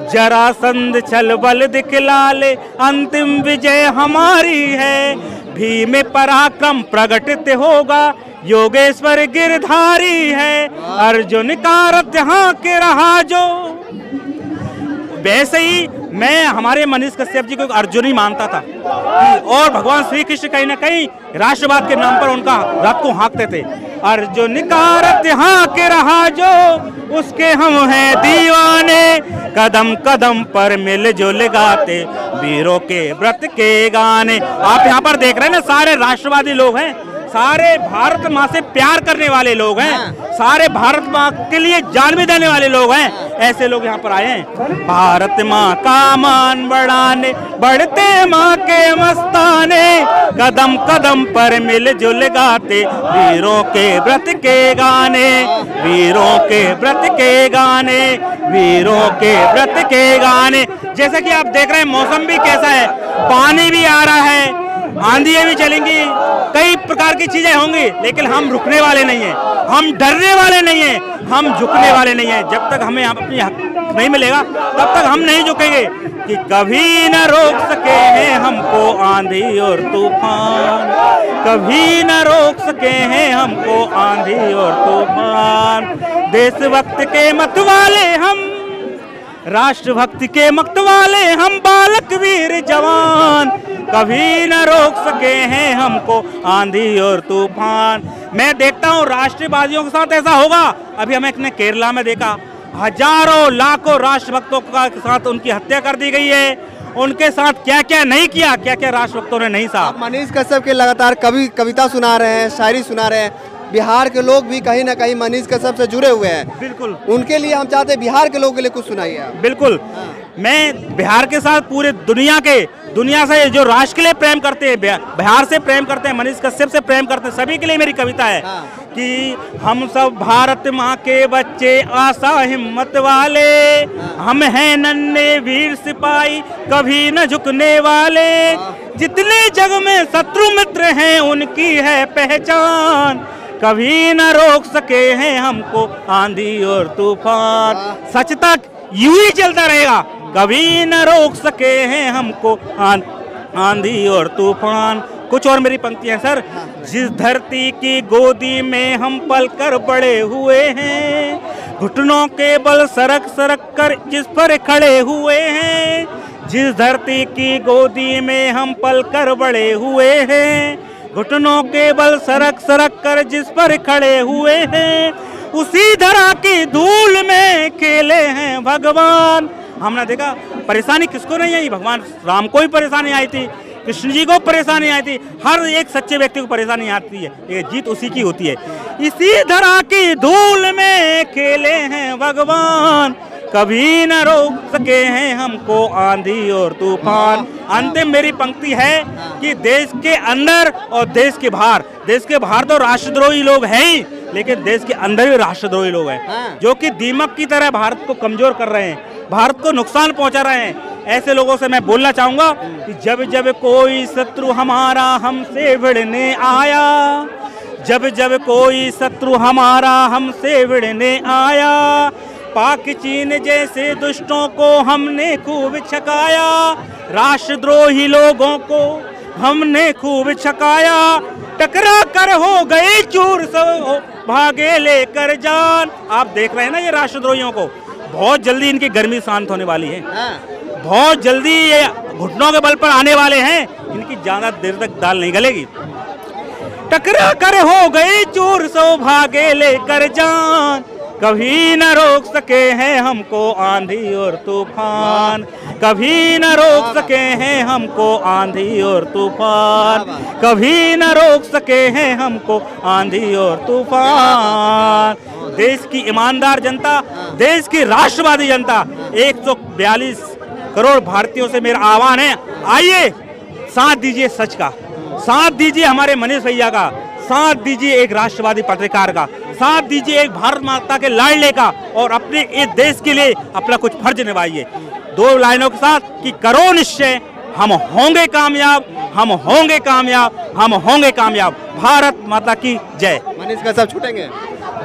जरासंध छल बल दिखला ले, अंतिम विजय हमारी है। भीम पराक्रम प्रगटित होगा, योगेश्वर गिरधारी है। अर्जुन का रथ यहाँ के रहा जो। वैसे ही मैं हमारे मनीष कश्यप जी को अर्जुन ही मानता था, और भगवान श्री कृष्ण कहीं ना कहीं राष्ट्रवाद के नाम पर उनका रथ को हाँकते थे। अर्जुन का रथ यहाँ के रहा जो, उसके हम हैं दीवाने। कदम कदम पर मिलजुल गाते, वीरों के व्रत के गाने। आप यहाँ पर देख रहे हैं ना, सारे राष्ट्रवादी लोग हैं, सारे भारत माँ से प्यार करने वाले लोग हैं, सारे भारत माँ के लिए जान भी देने वाले लोग हैं। ऐसे लोग यहाँ पर आए हैं भारत माँ का मान बढ़ाने, बढ़ते माँ के मस्ताने। कदम कदम पर मिलजुल गाते, वीरों के व्रत के गाने, वीरों के व्रत के गाने, वीरों के व्रत के गाने। जैसा कि आप देख रहे हैं, मौसम भी कैसा है, पानी भी आ रहा है, आंधियां भी चलेंगी, कई प्रकार की चीजें होंगी, लेकिन हम रुकने वाले नहीं हैं, हम डरने वाले नहीं हैं, हम झुकने वाले नहीं हैं। जब तक हमें अपनी हक नहीं मिलेगा तब तक हम नहीं झुकेंगे। कि कभी न रोक सके हैं हमको आंधी और तूफान, कभी न रोक सके हैं हमको आंधी और तूफान। देशभक्त के मत वाले हम, राष्ट्रभक्ति के मत वाले हम, बालक वीर जवान। कभी न रोक सके हैं हमको आंधी और तूफान। मैं देखता हूँ राष्ट्रवादियों के साथ ऐसा होगा। अभी हमने केरला में देखा, हजारों लाखों राष्ट्रभक्तों के साथ उनकी हत्या कर दी गई है। उनके साथ क्या क्या नहीं किया, क्या क्या राष्ट्रभक्तों ने नहीं सहा। मनीष कश्यप के लगातार कविता सुना रहे हैं, शायरी सुना रहे हैं। बिहार के लोग भी कहीं ना कहीं मनीष कश्यप से जुड़े हुए हैं। बिल्कुल, उनके लिए हम चाहते हैं बिहार के लोगों के लिए कुछ सुनाइए। बिल्कुल, मैं बिहार के साथ पूरे दुनिया से जो राष्ट्र के लिए प्रेम करते हैं, बिहार से प्रेम करते हैं, मनीष कश्यप से प्रेम करते हैं, सभी के लिए मेरी कविता है कि हम सब भारत माँ के बच्चे, आशा हिम्मत वाले, हम हैं नन्हे वीर सिपाही, कभी न झुकने वाले। जितने जग में शत्रु मित्र हैं, उनकी है पहचान। कभी न रोक सके हैं हमको आंधी और तूफान। सच तक यूं ही चलता रहेगा, कभी न रोक सके हैं हमको आंधी और तूफान। कुछ और मेरी पंक्तियां सर। जिस धरती की गोदी में हम पलकर बड़े हुए हैं, घुटनों के बल सरक सरक कर जिस पर खड़े हुए हैं। जिस धरती की गोदी में हम पलकर बड़े हुए हैं, घुटनों के बल सरक सरक कर जिस पर खड़े हुए हैं, उसी धरा की धूल में खेले हैं भगवान। हमने देखा परेशानी किसको नहीं आई, भगवान राम को ही परेशानी आई थी, कृष्ण जी को परेशानी आई थी, हर एक सच्चे व्यक्ति को परेशानी आती है, ये जीत उसी की होती है। इसी धरा की धूल में खेले हैं भगवान, कभी न रोक सके हैं हमको आंधी और तूफान। अंतिम मेरी पंक्ति है कि देश के अंदर और देश के बाहर तो राष्ट्रद्रोही लोग हैं ही, लेकिन देश के अंदर भी राष्ट्रद्रोही लोग हैं जो कि दीमक की तरह भारत को कमजोर कर रहे हैं, भारत को नुकसान पहुंचा रहे हैं। ऐसे लोगों से मैं बोलना चाहूंगा कि जब जब कोई शत्रु हमारा हमसे भिड़ने आया, जब जब कोई शत्रु हमारा हमसे भिड़ने आया, पाक चीन जैसे दुष्टों को हमने खूब छकाया, राष्ट्रद्रोही लोगों को हमने खूब छकाया। टकरा कर हो गए चूर, सब भागे लेकर जान। आप देख रहे हैं ना ये राष्ट्रद्रोहियों को, बहुत जल्दी इनकी गर्मी शांत होने वाली है, बहुत जल्दी ये घुटनों के बल पर आने वाले हैं, इनकी ज्यादा देर तक दाल नहीं गलेगी। टकरा कर हो गए चूर, सो भागे लेकर जान, कभी न रोक सके हैं हमको आंधी और तूफान, कभी न रोक सके हैं हमको आंधी और तूफान, कभी न रोक सके हैं हमको आंधी और तूफान। देश की ईमानदार जनता, देश की राष्ट्रवादी जनता, 142 करोड़ भारतीयों से मेरा आह्वान है, आइए साथ दीजिए सच का, साथ दीजिए हमारे मनीष भैया का, साथ दीजिए एक राष्ट्रवादी पत्रकार का, साथ दीजिए एक भारत माता के लाडले का, और अपने इस देश के लिए अपना कुछ फर्ज निभाइए। 2 लाइनों के साथ कि करो निश्चय, हम होंगे कामयाब, हम होंगे कामयाब, हम होंगे कामयाब। भारत माता की जय। मनीष कश्यप छूटेंगे?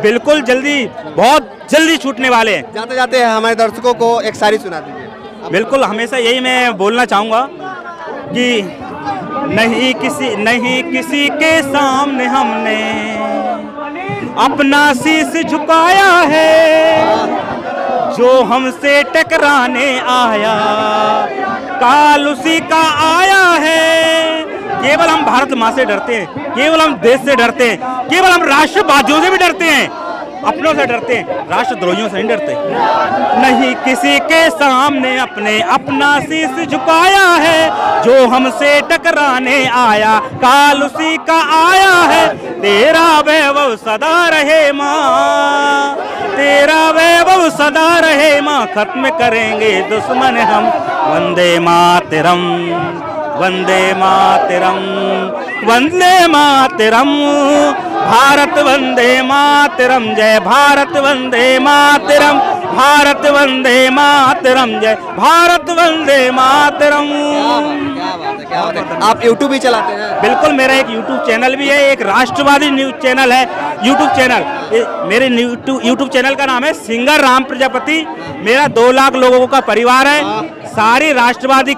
बिल्कुल जल्दी, बहुत जल्दी छूटने वाले हैं। जाते जाते हमारे दर्शकों को एक शायरी सुना दीजिए। बिल्कुल, हमेशा यही मैं बोलना चाहूँगा कि नहीं किसी के सामने हमने अपना शीश झुकाया है, जो हमसे टकराने आया काल उसी का आया है। केवल हम भारत माँ से डरते हैं, केवल हम देश से डरते हैं, केवल हम राष्ट्रवादियों से भी डरते हैं, अपनों से डरते हैं, राष्ट्रद्रोहियों से नहीं डरते। नहीं किसी के सामने अपने अपना शीश झुकाया है, जो हमसे टकराने आया काल उसी का आया है। तेरा वैभव सदा रहे माँ, तेरा वैभव सदा रहे माँ, खत्म करेंगे दुश्मन हम। वंदे मातरम, वंदे मातरम, वंदे मातरम, भारत वंदे मातरम, जय भारत वंदे मातरम, भारत वंदे मातरम, जय भारत वंदे मातरम। क्या बात है। आप YouTube भी चलाते हैं? बिल्कुल, मेरा एक YouTube चैनल भी है, एक राष्ट्रवादी न्यूज चैनल है YouTube चैनल। मेरे YouTube चैनल का नाम है सिंगर राम प्रजापति। मेरा 2 लाख लोगों का परिवार है। सारी राष्ट्रवादी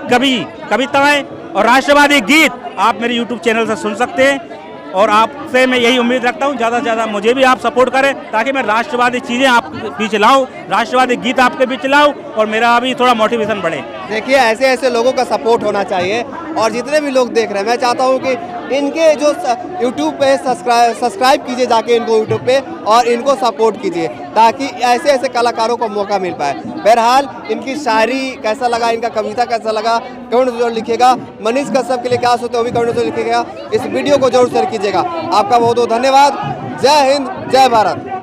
कविताएं और राष्ट्रवादी गीत आप मेरे YouTube चैनल से सुन सकते हैं। और आपसे मैं यही उम्मीद रखता हूँ ज़्यादा से ज़्यादा मुझे भी आप सपोर्ट करें, ताकि मैं राष्ट्रवादी चीज़ें आपके बीच लाऊँ, राष्ट्रवादी गीत आपके बीच लाऊँ और मेरा भी थोड़ा मोटिवेशन बढ़े। देखिए, ऐसे ऐसे लोगों का सपोर्ट होना चाहिए। और जितने भी लोग देख रहे हैं, मैं चाहता हूँ कि इनके जो YouTube पे सब्सक्राइब कीजिए जाके इनको YouTube पे, और इनको सपोर्ट कीजिए ताकि ऐसे ऐसे कलाकारों को मौका मिल पाए। बहरहाल, इनकी शायरी कैसा लगा, इनका कविता कैसा लगा, कमेंट में जरूर लिखिएगा। मनीष कश्यप के लिए क्या सोचते हो, वो भी कमेंट में लिखिएगा। इस वीडियो को जरूर शेयर कीजिएगा। आपका बहुत बहुत धन्यवाद। जय हिंद, जय भारत।